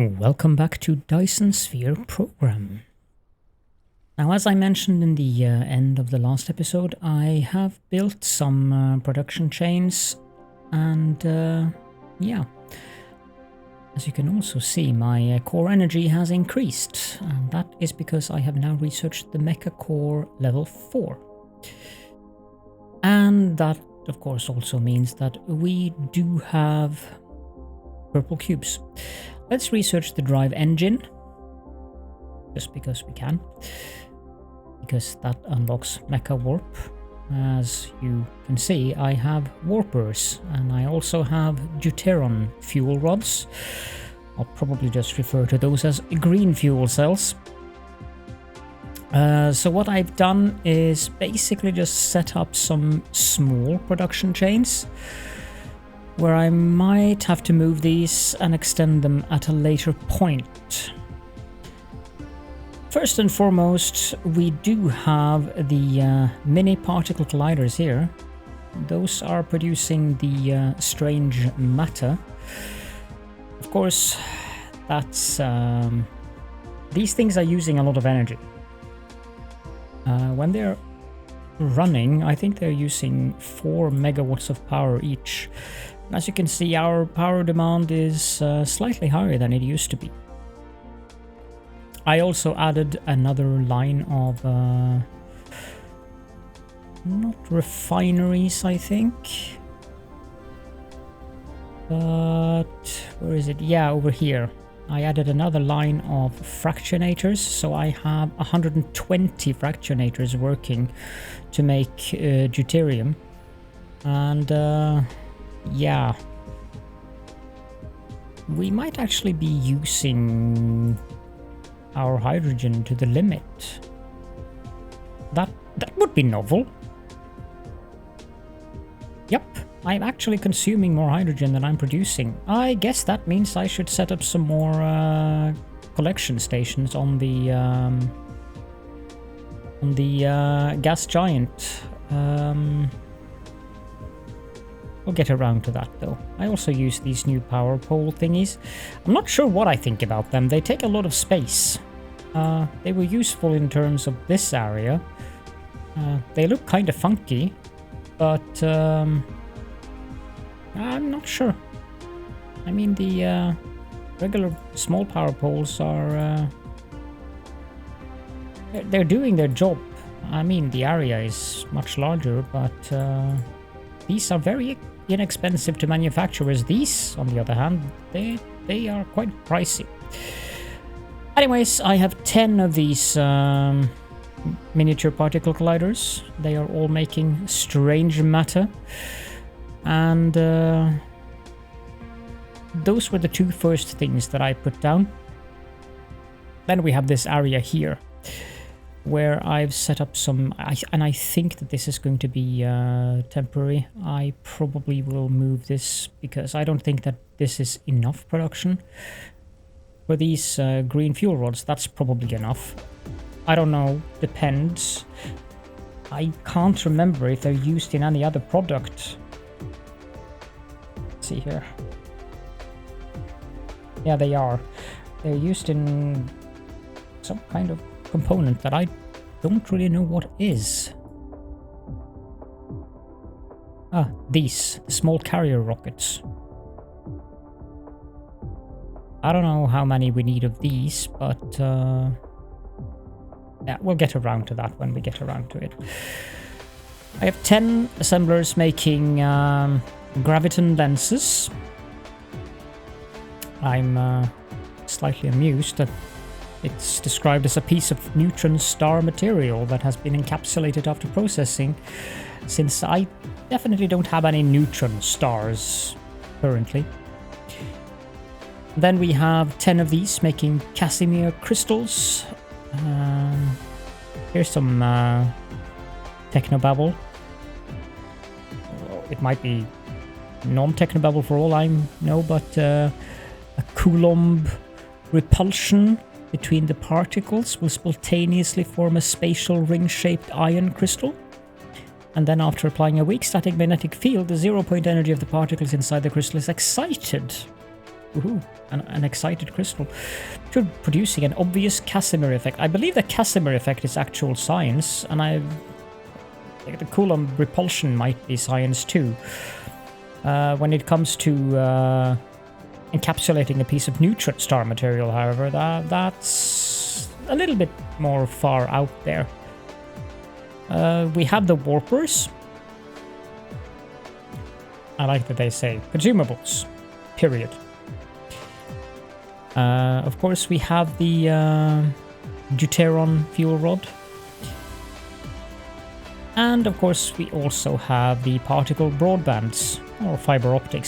Welcome back to Dyson Sphere Program. Now, as I mentioned in the end of the last episode, I have built some production chains and yeah, as you can also see, my core energy has increased, and that is because I have now researched the Mecha Core level 4. And that, of course, also means that we do have purple cubes. Let's research the drive engine, just because we can, because that unlocks Mecha Warp. As you can see, I have warpers, and I also have deuteron fuel rods. I'll probably just refer to those as green fuel cells. So what I've done is basically just set up some small production chains, where I might have to move these and extend them at a later point. First and foremost, we do have the mini particle colliders here. Those are producing the strange matter. Of course, that's these things are using a lot of energy. When they're running, I think they're using 4 megawatts of power each. As you can see, our power demand is slightly higher than it used to be. I also added another line of not refineries, I think, but where is it? Yeah, over here. I added another line of fractionators, so I have 120 fractionators working to make deuterium. And yeah, we might actually be using our hydrogen to the limit. That would be novel. Yep, I'm actually consuming more hydrogen than I'm producing. I guess that means I should set up some more collection stations on the gas giant. We'll get around to that though. I also use these new power pole thingies. I'm not sure what I think about them. They take a lot of space. They were useful in terms of this area. They look kind of funky, but I'm not sure. I mean, the regular small power poles are they're doing their job. I mean, the area is much larger, but these are very inexpensive to manufacture, whereas these, on the other hand, they are quite pricey. Anyways, I have 10 of these miniature particle colliders. They are all making strange matter, and those were the two first things that I put down. Then we have this area here, where I've set up some, and I think that this is going to be temporary. I probably will move this because I don't think that this is enough production. For these green fuel rods, that's probably enough. I don't know, depends. I can't remember if they're used in any other product. Let's see here. Yeah, they are. They're used in some kind of component that I don't really know what is. These small carrier rockets. I don't know how many we need of these, but yeah, we'll get around to that when we get around to it. I have 10 assemblers making graviton lenses. I'm slightly amused that it's described as a piece of neutron star material that has been encapsulated after processing, since I definitely don't have any neutron stars currently. Then we have 10 of these making Casimir crystals. Here's some technobabble. It might be non-technobabble for all I know, but a Coulomb repulsion between the particles will spontaneously form a spatial ring-shaped ion crystal. And then after applying a weak static magnetic field, the 0-point energy of the particles inside the crystal is excited. Woohoo, an excited crystal. Producing an obvious Casimir effect. I believe the Casimir effect is actual science, and the Coulomb repulsion might be science too. When it comes to encapsulating a piece of neutron star material, however, that's a little bit more far out there. We have the warpers. I like that they say consumables, period. Of course, we have the deuteron fuel rod. And of course, we also have the particle broadbands, or fiber optic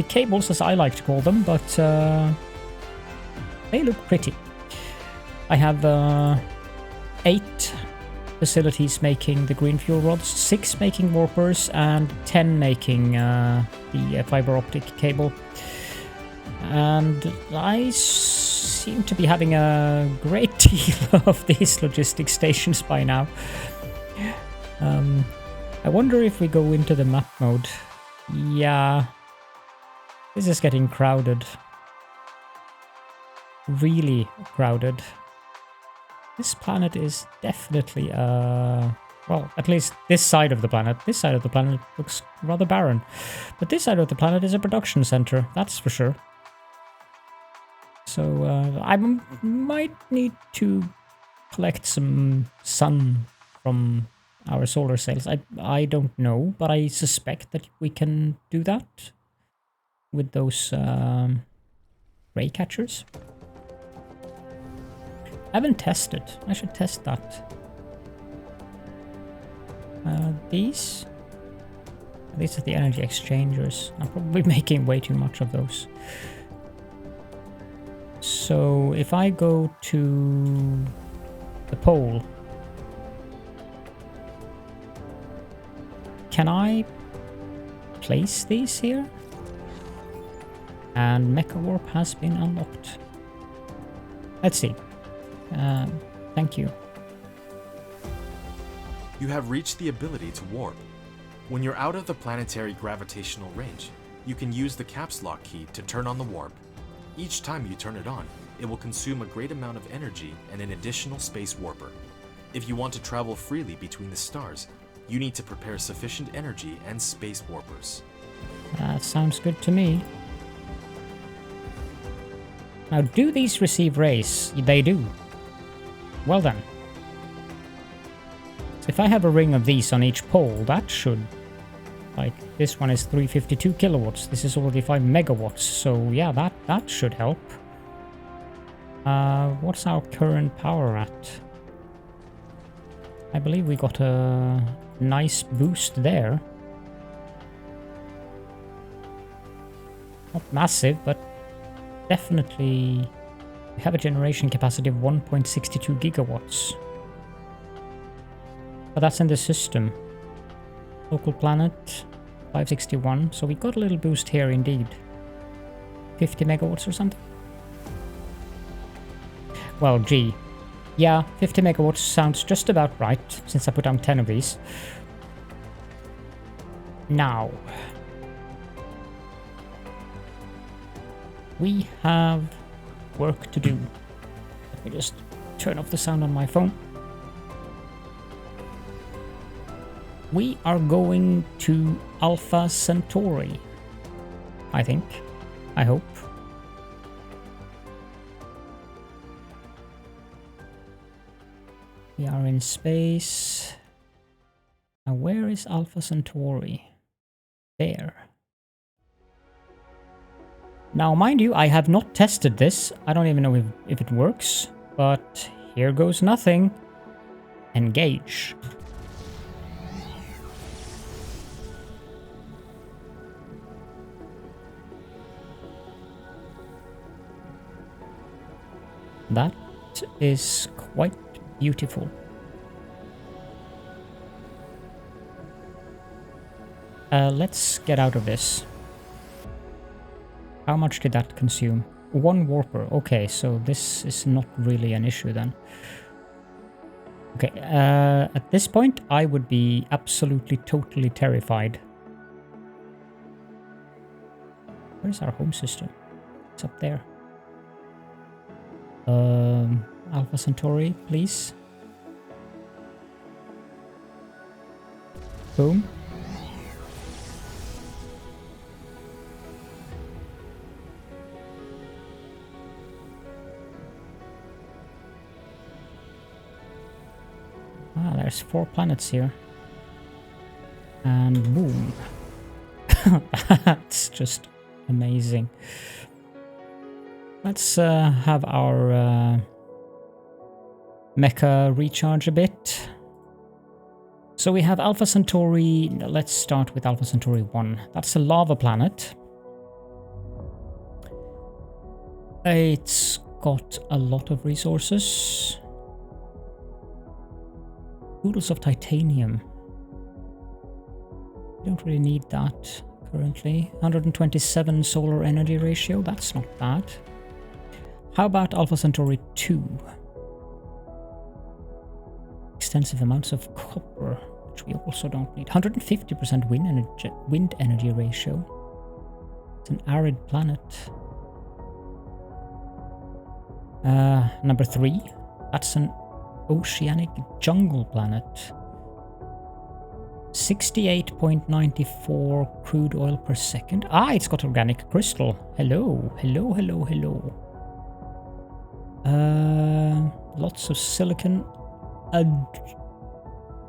cables, as I like to call them, but they look pretty. I have 8 facilities making the green fuel rods, 6 making warpers, and 10 making the fiber optic cable. And I seem to be having a great deal of these logistic stations by now. I wonder if we go into the map mode. Yeah, this is getting crowded. Really crowded. This planet is definitely, well, at least this side of the planet. This side of the planet looks rather barren. But this side of the planet is a production center, that's for sure. So I might need to collect some sun from our solar cells. I don't know, but I suspect that we can do that with those ray catchers. I haven't tested. I should test that. These are the energy exchangers. I'm probably making way too much of those. So if I go to the pole, can I place these here? And Mecha Warp has been unlocked. Let's see. Thank you. You have reached the ability to warp. When you're out of the planetary gravitational range, you can use the caps lock key to turn on the warp. Each time you turn it on, it will consume a great amount of energy and an additional space warper. If you want to travel freely between the stars, you need to prepare sufficient energy and space warpers. That sounds good to me. Now, do these receive rays? They do. Well then. So if I have a ring of these on each pole, that should... Like, this one is 352 kilowatts. This is already 5 megawatts. So yeah, that should help. What's our current power at? I believe we got a nice boost there. Not massive, but definitely we have a generation capacity of 1.62 gigawatts. But that's in the system. Local planet, 561. So we got a little boost here indeed. 50 megawatts or something. Well, gee. Yeah, 50 megawatts sounds just about right, since I put down 10 of these. Now, we have work to do. Let me just turn off the sound on my phone. We are going to Alpha Centauri, I think. I hope. We are in space. Now, where is Alpha Centauri? There. Now, mind you, I have not tested this. I don't even know if it works. But here goes nothing. Engage. That is quite beautiful. Let's get out of this. How much did that consume? 1 warper. Okay, so this is not really an issue then. Okay, at this point I would be absolutely totally terrified. Where's our home system? It's up there. Alpha Centauri, please. Boom. Ah, there's 4 planets here. And boom. That's just amazing. Let's have our mecha recharge a bit. So we have Alpha Centauri. Let's start with Alpha Centauri 1. That's a lava planet. It's got a lot of resources. Oodles of titanium. We don't really need that currently. 127 solar energy ratio. That's not bad. How about Alpha Centauri 2? Extensive amounts of copper, which we also don't need. 150% wind energy ratio. It's an arid planet. Number 3. That's an oceanic jungle planet. 68.94 crude oil per second. Ah, it's got organic crystal. Hello, hello, hello, hello. Lots of silicon. A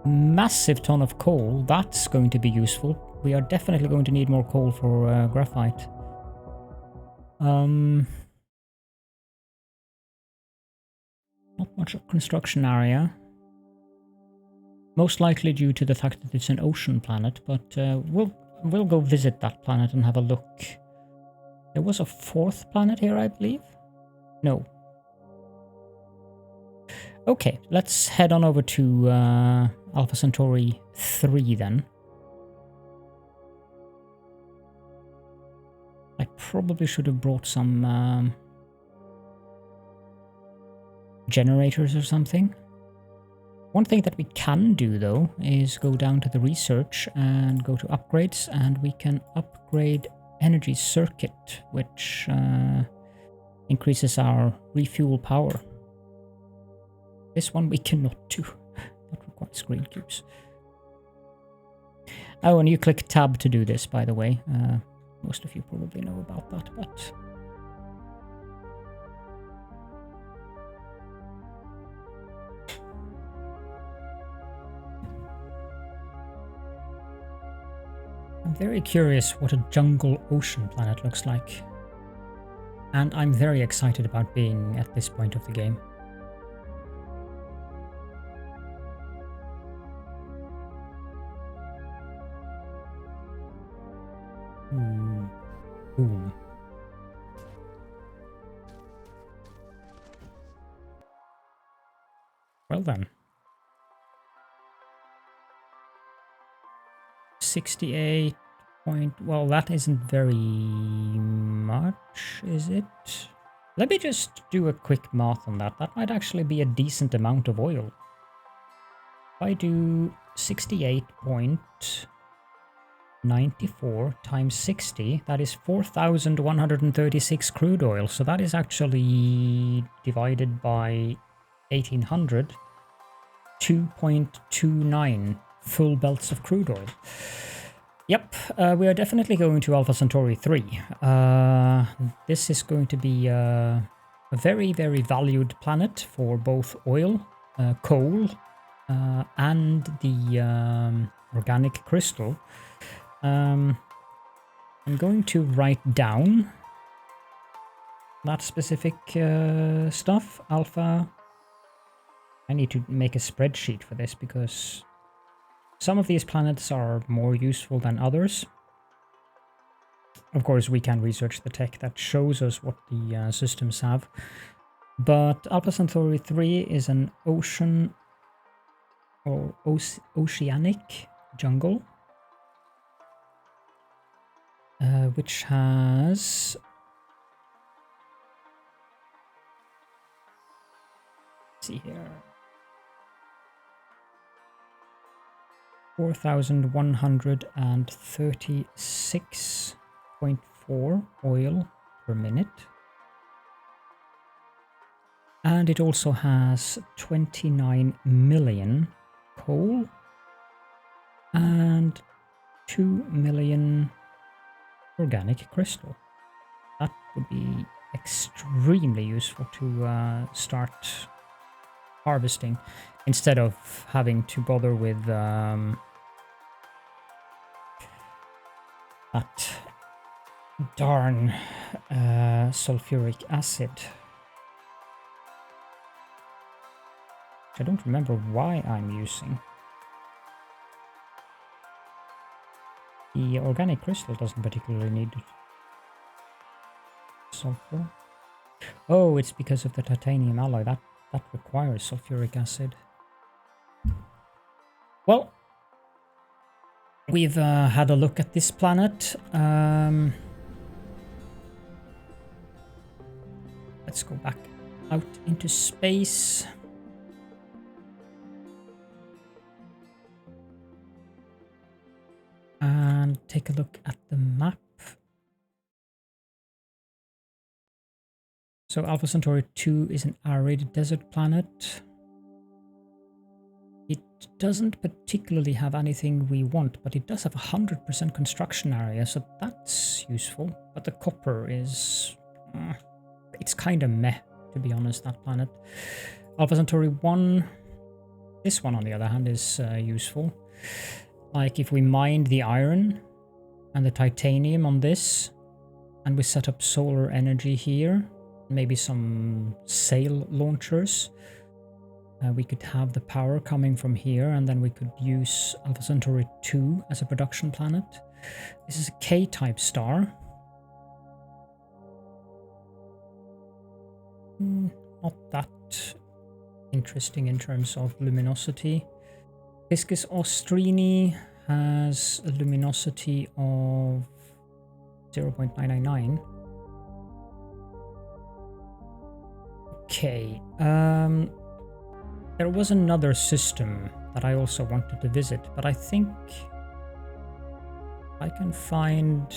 massive ton of coal. That's going to be useful. We are definitely going to need more coal for graphite. Not much of construction area. Most likely due to the fact that it's an ocean planet, but we'll go visit that planet and have a look. There was a 4th planet here, I believe. No. Okay, let's head on over to Alpha Centauri 3 then. I probably should have brought some generators or something. One thing that we can do though is go down to the research and go to upgrades, and we can upgrade energy circuit, which increases our refuel power. This one we cannot do. That requires green cubes. Oh, and you click tab to do this, by the way. Most of you probably know about that, but... I'm very curious what a jungle ocean planet looks like. And I'm very excited about being at this point of the game. Boom. Well then. 68 point... Well, that isn't very much, is it? Let me just do a quick math on that. That might actually be a decent amount of oil. If I do 68.94 times 60, that is 4,136 crude oil. So that is actually divided by 1800, 2.29 full belts of crude oil. Yep, we are definitely going to Alpha Centauri 3. This is going to be a very, very valued planet for both oil, coal, and the organic crystal. I'm going to write down that specific stuff. Alpha. I need to make a spreadsheet for this because some of these planets are more useful than others. Of course, we can research the tech that shows us what the systems have. But Alpha Centauri 3 is an ocean or oceanic jungle, which has... Let's see here. 4,136.4 oil per minute. And it also has 29 million coal and 2 million organic crystal. That would be extremely useful to start harvesting instead of having to bother with that darn sulfuric acid. I don't remember why I'm using. The organic crystal doesn't particularly need sulfur. Oh, it's because of the titanium alloy. That requires sulfuric acid. Well, we've had a look at this planet. Let's go back out into space. And take a look at the map. So Alpha Centauri 2 is an arid desert planet. It doesn't particularly have anything we want, but it does have 100% construction area, so that's useful. But the copper is... it's kind of meh, to be honest, that planet. Alpha Centauri 1... this one, on the other hand, is useful. Like, if we mined the iron and the titanium on this, and we set up solar energy here, maybe some sail launchers, we could have the power coming from here, and then we could use Alpha Centauri 2 as a production planet. This is a K-type star. Not that interesting in terms of luminosity. Piscis Austrini has a luminosity of 0.999. Okay, there was another system that I also wanted to visit, but I think I can find...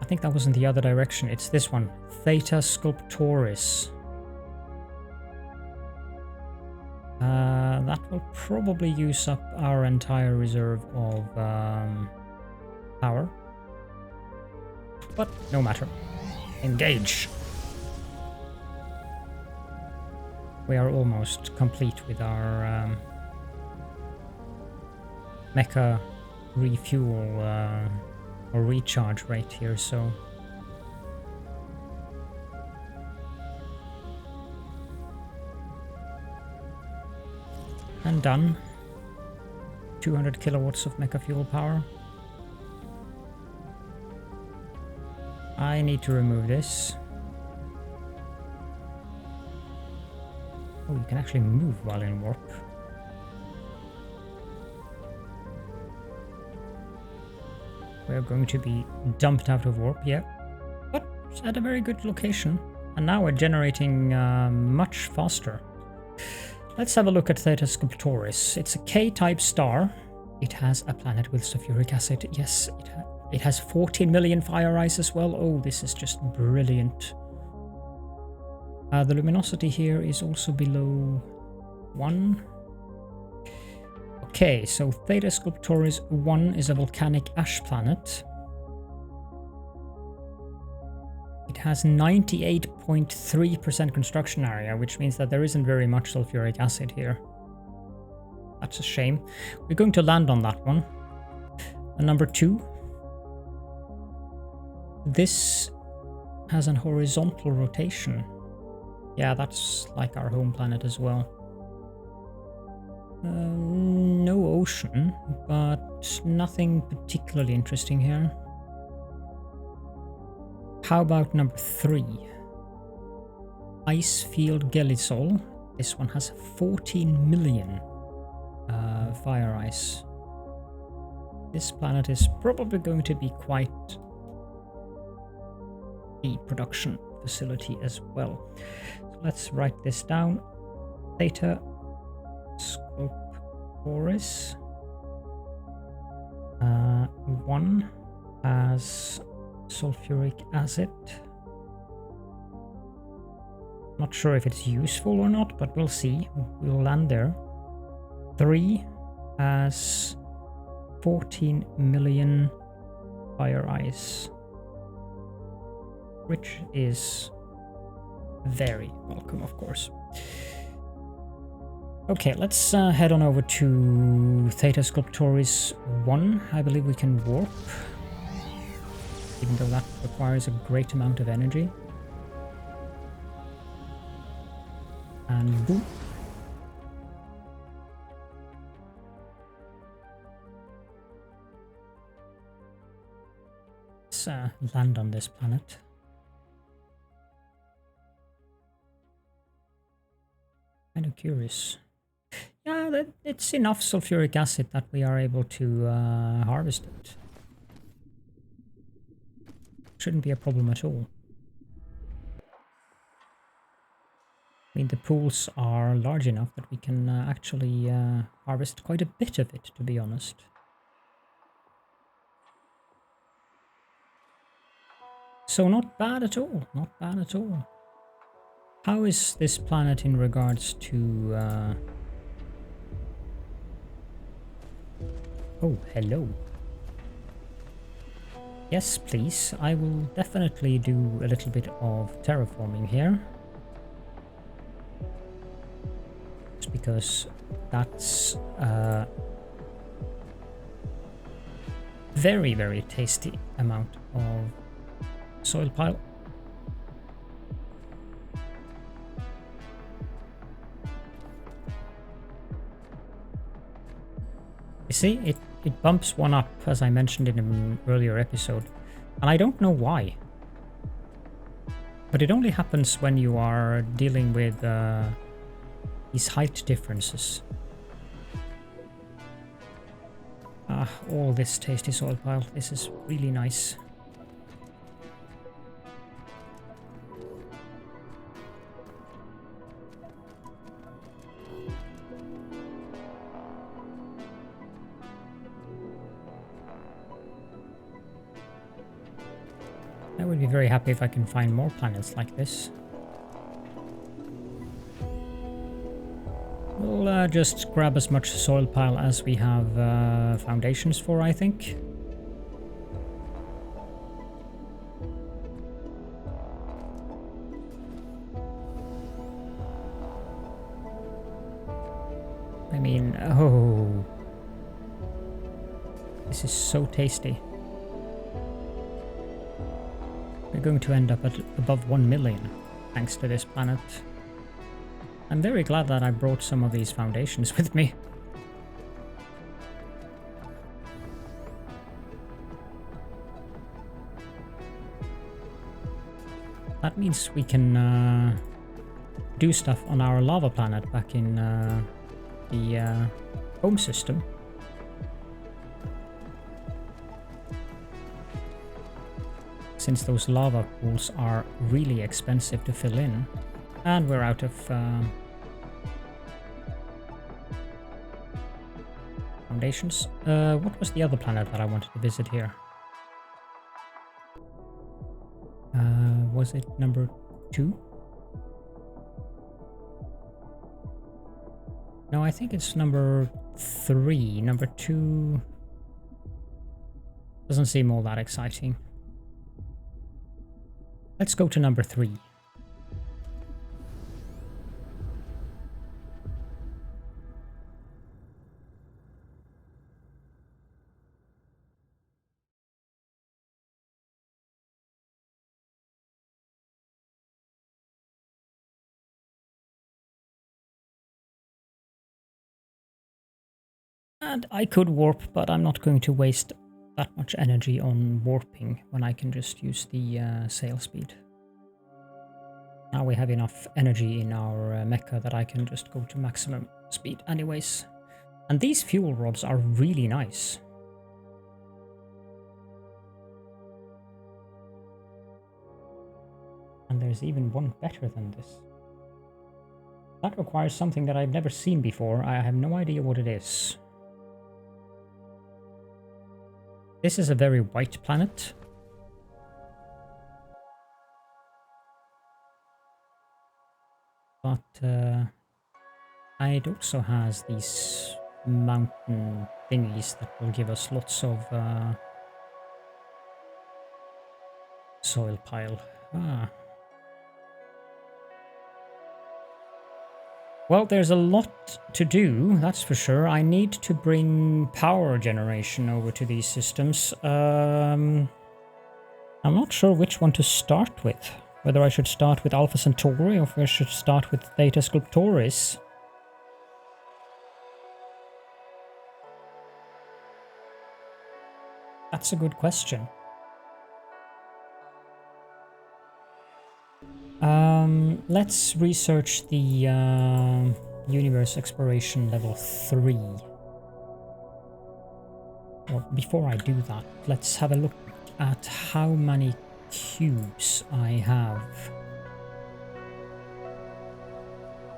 I think that was in the other direction. It's this one, Theta Sculptoris. That will probably use up our entire reserve of power. But no matter. Engage! We are almost complete with our mecha refuel or recharge rate here, so... and done. 200 kilowatts of mecha fuel power. I need to remove this. Oh, you can actually move while in warp. We're going to be dumped out of warp, yeah. But at a very good location. And now we're generating much faster. Let's have a look at Theta Sculptoris. It's a K-type star. It has a planet with sulfuric acid. Yes, it has 14 million fire ice as well. Oh, this is just brilliant. The luminosity here is also below 1. Okay, so Theta Sculptoris 1 is a volcanic ash planet. It has 98.3% construction area, which means that there isn't very much sulfuric acid here. That's a shame. We're going to land on that one. And number 2. This has an horizontal rotation. Yeah, that's like our home planet as well. No ocean, but nothing particularly interesting here. How about number 3? Icefield Gelisol. This one has 14 million fire ice. This planet is probably going to be quite a production facility as well. So let's write this down. Theta Sculptoris 1 as sulfuric acid. Not sure if it's useful or not, but we'll see. We'll land there. 3 has 14 million fire ice, which is very welcome, of course. Okay, let's head on over to Theta Sculptoris 1. I believe we can warp, even though that requires a great amount of energy. And boom. Let's land on this planet. Kind of curious. Yeah, it's enough sulfuric acid that we are able to harvest it. Shouldn't be a problem at all. I mean, the pools are large enough that we can actually harvest quite a bit of it, to be honest. So not bad at all, not bad at all. How is this planet in regards to... Oh, hello. Yes, please. I will definitely do a little bit of terraforming here. Just because that's a very, very tasty amount of soil pile. You see, it bumps one up, as I mentioned in an earlier episode, and I don't know why. But it only happens when you are dealing with these height differences. All this tasty soil pile, this is really nice. I would be very happy if I can find more planets like this. We'll just grab as much soil pile as we have foundations for, I think. I mean, oh, this is so tasty. We're going to end up at above 1 million thanks to this planet. I'm very glad that I brought some of these foundations with me. That means we can do stuff on our lava planet back in the home system. Since those lava pools are really expensive to fill in, and we're out of foundations. What was the other planet that I wanted to visit here? Was it number 2? No, I think it's number 3. Number 2 doesn't seem all that exciting. Let's go to number 3. And I could warp, but I'm not going to waste that much energy on warping when I can just use the sail speed. Now we have enough energy in our mecha that I can just go to maximum speed anyways. And these fuel rods are really nice. And there's even one better than this. That requires something that I've never seen before. I have no idea what it is. This is a very white planet. but it also has these mountain thingies that will give us lots of soil pile. Well, there's a lot to do, that's for sure. I need to bring power generation over to these systems. I'm not sure which one to start with. Whether I should start with Alpha Centauri or if I should start with Theta Sculptoris. That's a good question. Let's research the universe exploration level 3. Well, before I do that, let's have a look at how many cubes I have.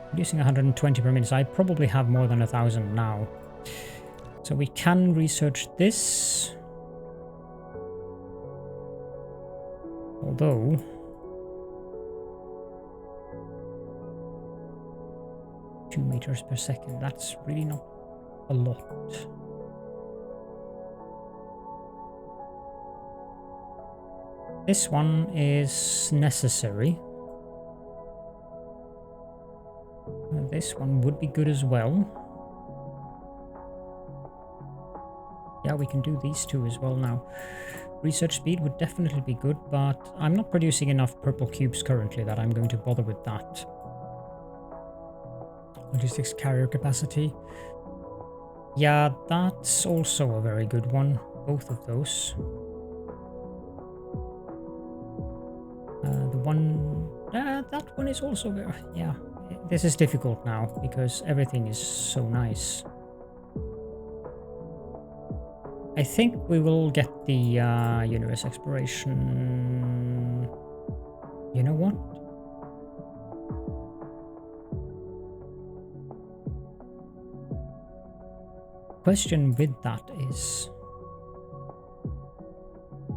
Producing 120 per minute, so I probably have more than 1,000 now. So we can research this. Although... meters per second, that's really not a lot. This one is necessary. This one would be good as well. Yeah, we can do these two as well now. Research speed would definitely be good, but I'm not producing enough purple cubes currently that I'm going to bother with that. Logistics carrier capacity. Yeah, that's also a very good one. Both of those. The one... that one is also very... Yeah, this is difficult now because everything is so nice. I think we will get the universe exploration... You know what? Question with that is,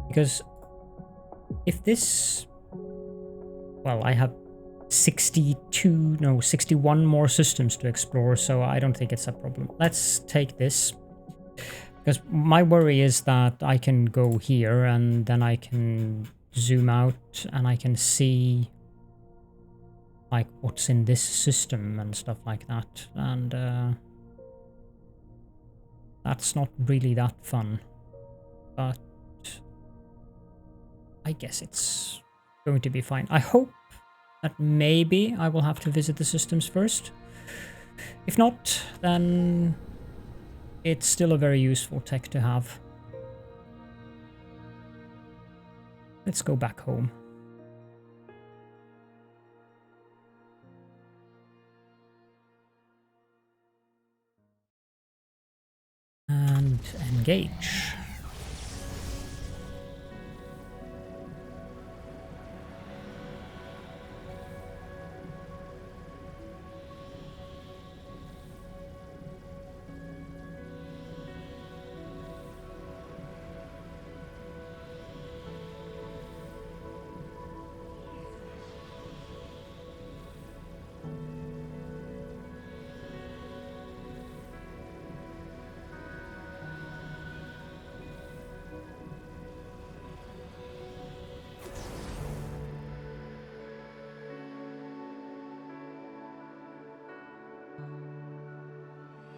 because if this, well, I have 61 more systems to explore, so I don't think it's a problem. Let's take this, because my worry is that I can go here and then I can zoom out and I can see like what's in this system and stuff like that, and that's not really that fun, but I guess it's going to be fine. I hope that maybe I will have to visit the systems first. If not, then it's still a very useful tech to have. Let's go back home. And engage.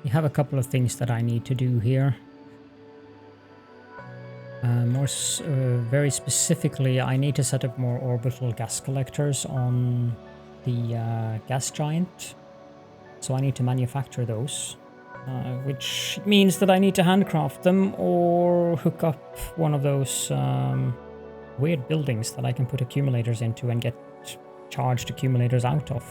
We have a couple of things that I need to do here. Very specifically, I need to set up more orbital gas collectors on the gas giant. So I need to manufacture those, which means that I need to handcraft them or hook up one of those weird buildings that I can put accumulators into and get charged accumulators out of.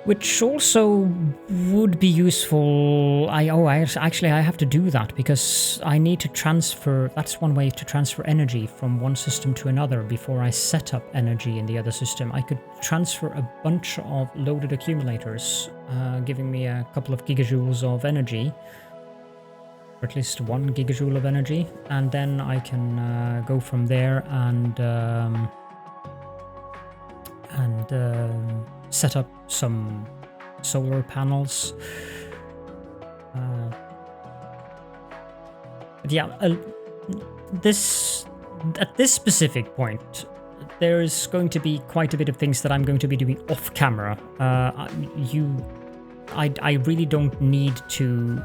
Which also would be useful. I have to do that because I need to transfer. That's one way to transfer energy from one system to another before I set up energy in the other system. I could transfer a bunch of loaded accumulators, giving me a couple of gigajoules of energy, or at least 1 gigajoule of energy, and then I can go from there and and set up some solar panels. But yeah, at this specific point, there's going to be quite a bit of things that I'm going to be doing off camera. I really don't need to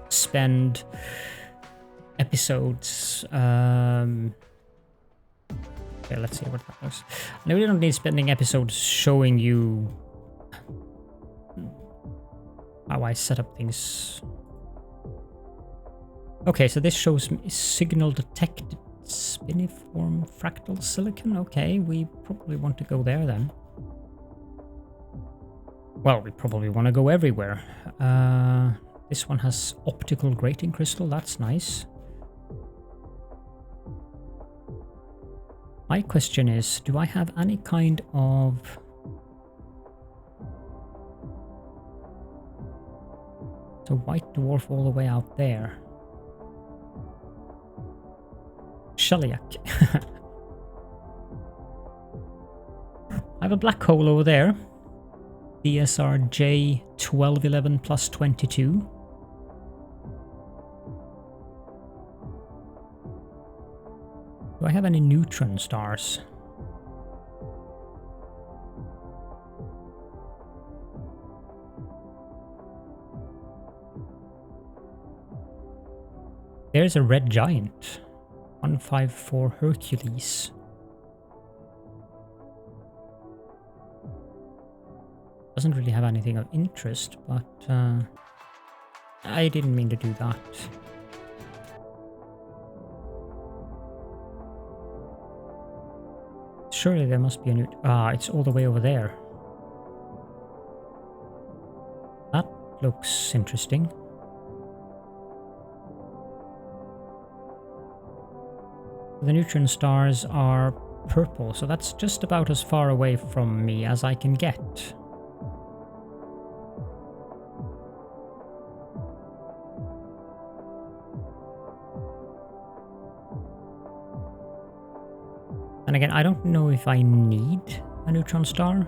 spend episodes. Okay, let's see what that was. I really don't need spending episodes showing you how I set up things. Okay, so this shows me signal detected spiniform fractal silicon. Okay, we probably want to go there then. Well, we probably want to go everywhere. This one has optical grating crystal. That's nice. My question is, do I have any kind of... So white dwarf all the way out there. Shellyak. I have a black hole over there. DSR J1211 plus 22. Do I have any neutron stars? There's a red giant. 154 Hercules. Doesn't really have anything of interest, but I didn't mean to do that. Surely there must be a new... it's all the way over there. That looks interesting. The neutron stars are purple, so that's just about as far away from me as I can get. And again, I don't know if I need a neutron star.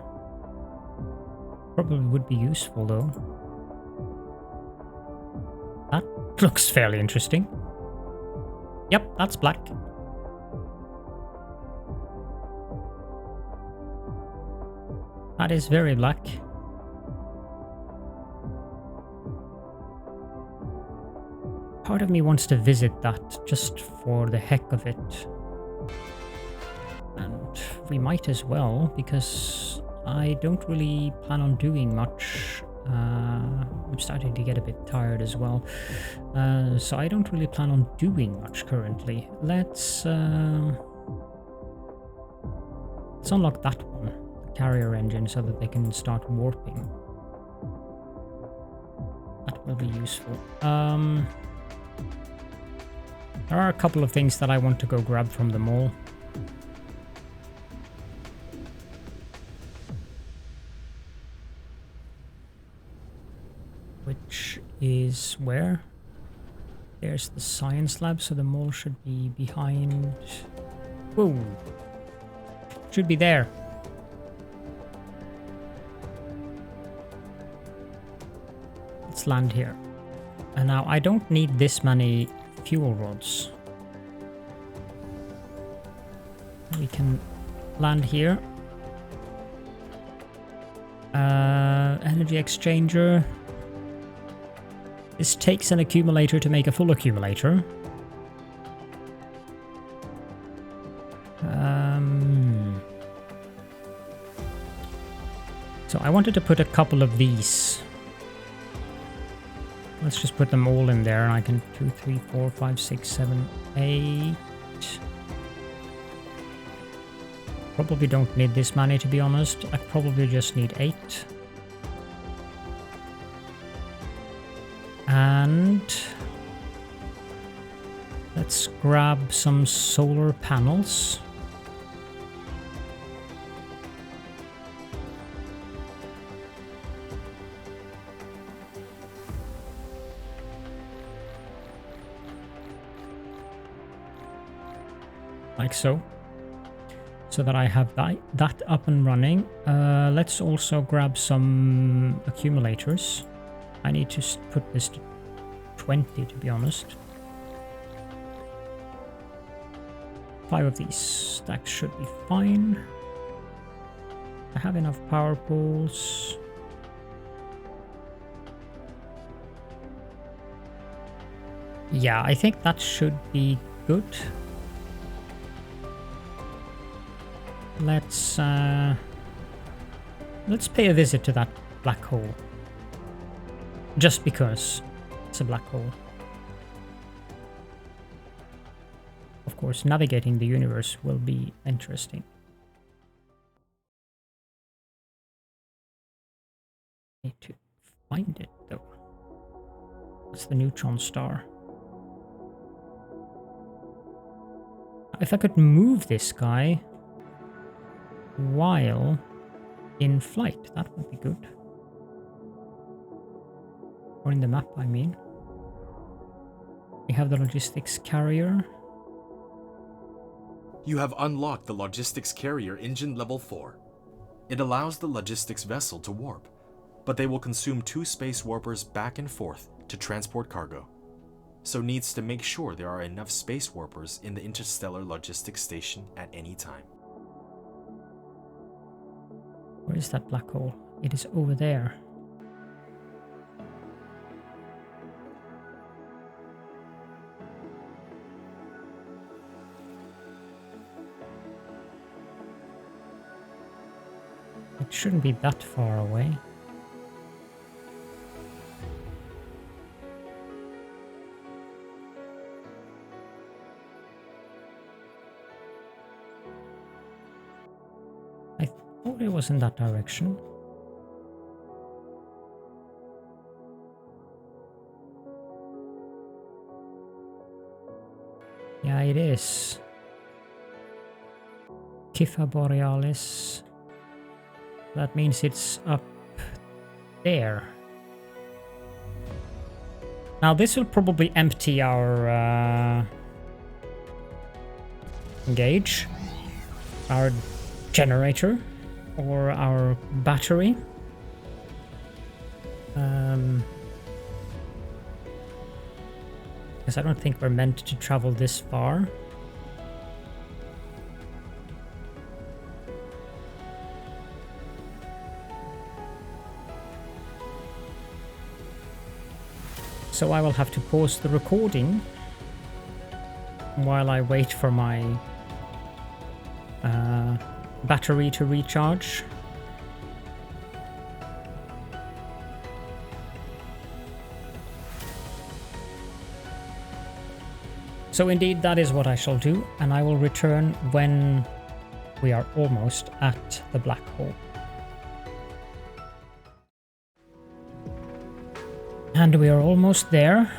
Probably would be useful though. That looks fairly interesting. Yep, that's black. That is very black. Part of me wants to visit that just for the heck of it. And we might as well, because I don't really plan on doing much. I'm starting to get a bit tired as well. So I don't really plan on doing much currently. Let's unlock that one. Carrier engine, so that they can start warping. That will be useful. There are a couple of things that I want to go grab from the mall. Which is where? There's the science lab, so the mall should be behind... Whoa! Should be there. Let's land here. And now I don't need this many fuel rods. We can land here. Energy exchanger. This takes an accumulator to make a full accumulator. So I wanted to put a couple of these. Let's just put them all in there. I can 2, 3, 4, 5, 6, 7, 8. Probably don't need this many, to be honest. I probably just need 8. And let's grab some solar panels. Like so. so that I have that up and running. Let's also grab some accumulators. I need to put this to 20, to be honest. 5 of these stacks should be fine. I have enough power pools. Yeah, I think that should be good. Let's pay a visit to that black hole. Just because it's a black hole. Of course, navigating the universe will be interesting. Need to find it though. That's the neutron star. If I could move this guy while in flight, that would be good. Or in the map, I mean. We have the logistics carrier. You have unlocked the logistics carrier engine level 4. It allows the logistics vessel to warp, but they will consume 2 space warpers back and forth to transport cargo. So needs to make sure there are enough space warpers in the interstellar logistics station at any time. Where is that black hole? It is over there. It shouldn't be that far away. I thought it was in that direction. Yeah, it is. Kipha Borealis. That means it's up there. Now this will probably empty our gauge, our generator, or our battery. Because I don't think we're meant to travel this far. So I will have to pause the recording while I wait for my battery to recharge. So indeed, that is what I shall do, and I will return when we are almost at the black hole. And we are almost there.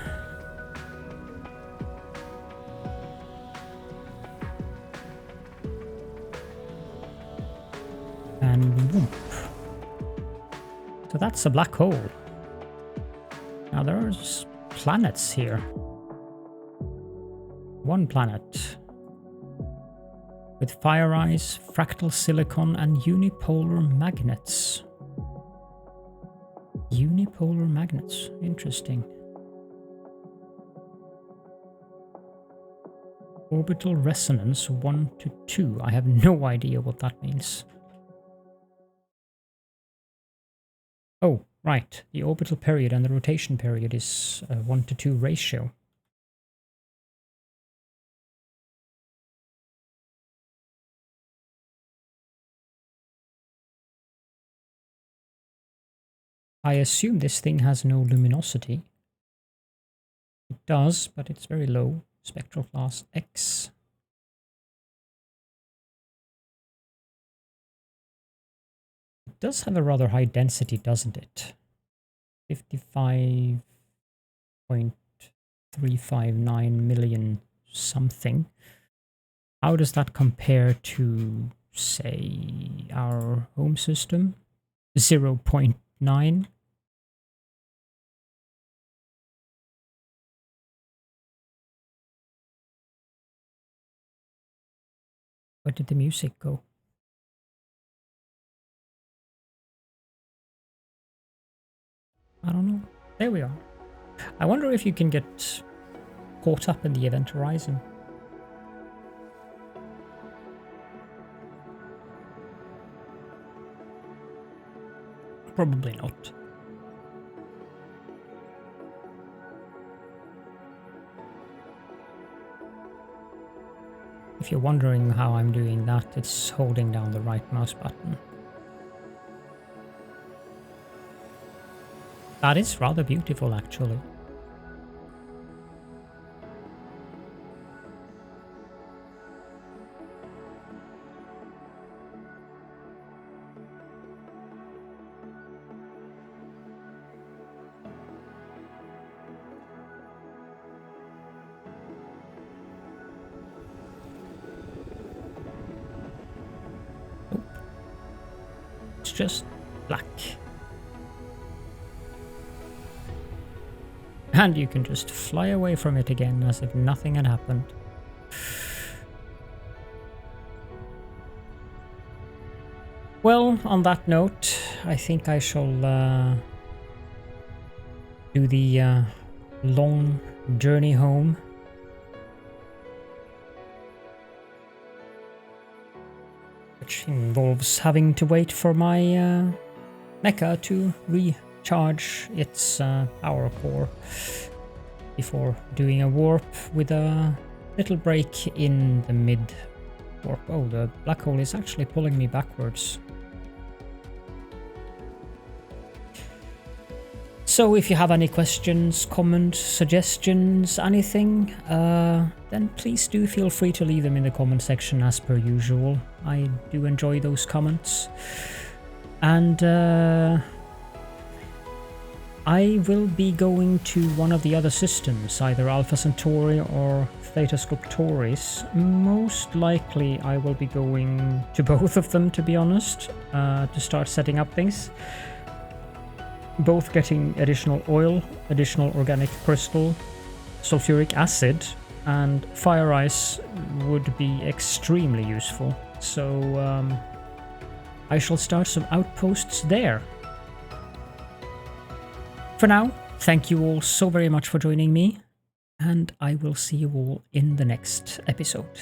And boom. So that's a black hole. Now there's planets here. One planet. With fire ice, fractal silicon, and unipolar magnets. Unipolar magnets. Interesting. Orbital resonance 1 to 2. I have no idea what that means. Oh, right. The orbital period and the rotation period is a 1 to 2 ratio. I assume this thing has no luminosity. It does, but it's very low. Spectral class X. It does have a rather high density, doesn't it? 55.359 million something. How does that compare to, say, our home system? 0.9? Where did the music go? I don't know. There we are. I wonder if you can get caught up in the event horizon. Probably not. If you're wondering how I'm doing that, it's holding down the right mouse button. That is rather beautiful, actually. It's just black. And you can just fly away from it again as if nothing had happened. Well, on that note, I think I shall do the long journey home. Which involves having to wait for my mecha to recharge its power core before doing a warp with a little break in the mid-warp. Oh, the black hole is actually pulling me backwards. So if you have any questions, comments, suggestions, anything, then please do feel free to leave them in the comment section as per usual. I do enjoy those comments. And I will be going to one of the other systems, either Alpha Centauri or Theta Scriptoris. Most likely I will be going to both of them, to be honest, to start setting up things. Both getting additional oil, additional organic crystal, sulfuric acid, and fire ice would be extremely useful. So I shall start some outposts there. For now, thank you all so very much for joining me, and I will see you all in the next episode.